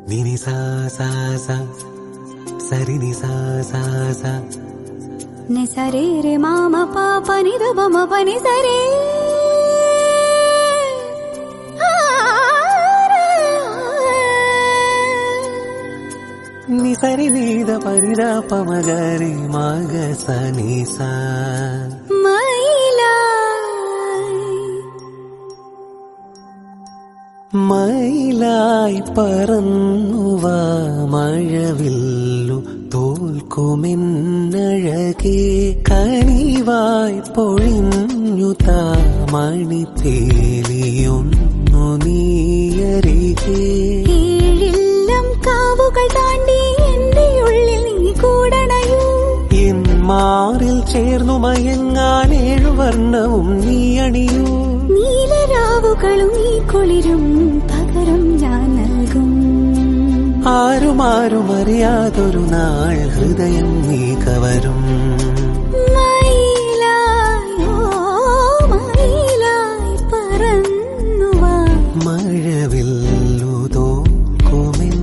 Nini sa sa sa, sari ni sa sa sa. Ni sari re mama papa ni da ba ma pa ni sari. Ni sari ni da pa ni da pa ma ga re ma ga sa ni sa. മയിലായി പറന്നുവാ മഴവില്ലു തോൽക്കുമെന്നഴകേ കനിവായി പൊഴിഞ്ഞു താ മണിത്തേലിയൊന്നു നീയരികേ ഏഴില്ലം കാവുകൾ താണ്ടി എന്റെ ഉള്ളിൽ നീ കൂടണയൂ N മാറിൽ ചേർന്നു മയങ്ങാൻ ഏഴുവർണ്ണവും നീ അണിയൂ നീലരാവുകളും ഈ കുളിരും പകരം ഞാൻ നൽകും ആരുമാരും അറിയാതൊരു നാൾ ഹൃദയം നീ കവരും മയിലായി പറന്നുവാ മഴവില്ലു തോൽക്കുമെന്നഴകേ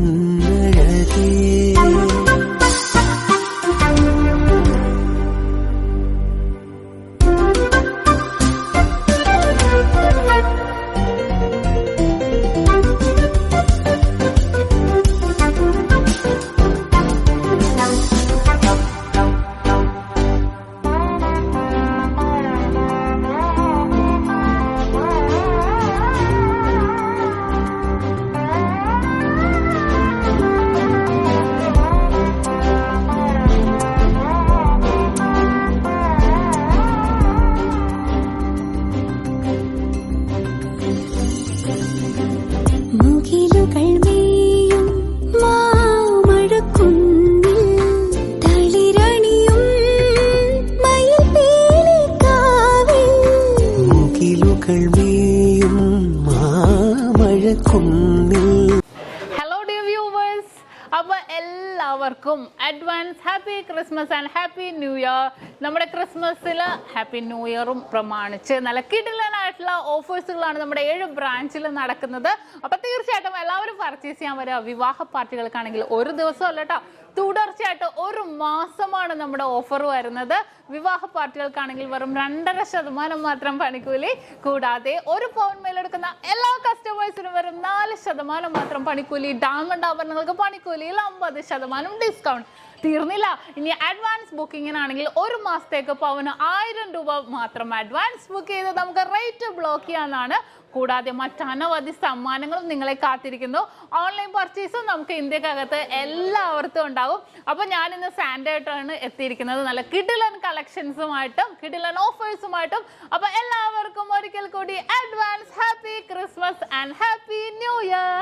ഹലോ ഡിയർ വ്യൂവേഴ്സ്, അപ്പോൾ എല്ലാവർക്കും advance happy Christmas and happy new year. നമ്മുടെ ക്രിസ്മസിൽ ഹാപ്പി ന്യൂ ഇയറും പ്രമാണിച്ച് നല്ല കിടിലനായിട്ടുള്ള ഓഫേഴ്സുകളാണ് നമ്മുടെ 7 ബ്രാഞ്ചിൽ നടക്കുന്നത്. അപ്പോൾ തീർച്ചയായിട്ടും എല്ലാവരും പർച്ചേസ് ചെയ്യാൻ വരിക. വിവാഹ പാർട്ടികൾക്കാണെങ്കിൽ ഒരു ദിവസം അല്ല കേട്ടോ, തുടർച്ചയായിട്ട് 1 മാസമാണ് നമ്മുടെ ഓഫർ വരുന്നത്. വിവാഹ പാർട്ടികൾക്കാണെങ്കിൽ വെറും 2.5% മാത്രം പണിക്കൂലി, കൂടാതെ 1 പൗണ്ട് മേലെടുക്കുന്ന എല്ലാ കസ്റ്റമേഴ്സിനും വെറും 4% മാത്രം പണിക്കൂലി. ഡയമണ്ട് ആഭരണങ്ങൾക്ക് പണിക്കൂലിയിൽ 50% ഡിസ്കൗണ്ട്. തീർന്നില്ല, ഇനി അഡ്വാൻസ് ബുക്കിങ്ങിനാണെങ്കിൽ 1 മാസത്തേക്ക് പവന് 1000 രൂപ മാത്രം അഡ്വാൻസ് ബുക്ക് ചെയ്ത് നമുക്ക് റേറ്റ് ബ്ലോക്ക് ചെയ്യാനാണ്. കൂടാതെ മറ്റനവധി സമ്മാനങ്ങളും നിങ്ങളെ കാത്തിരിക്കുന്നു. ഓൺലൈൻ പർച്ചേസും നമുക്ക് ഇന്ത്യക്കകത്ത് എല്ലാവർക്കും ഉണ്ടാകും. അപ്പോൾ ഞാനിന്ന് സാൻഡായിട്ടാണ് എത്തിയിരിക്കുന്നത്, നല്ല കിടിലൻ കളക്ഷൻസുമായിട്ടും കിടിലൻ ഓഫേഴ്സുമായിട്ടും. അപ്പോൾ എല്ലാവർക്കും ഒരിക്കൽ കൂടി advance happy Christmas and happy new year.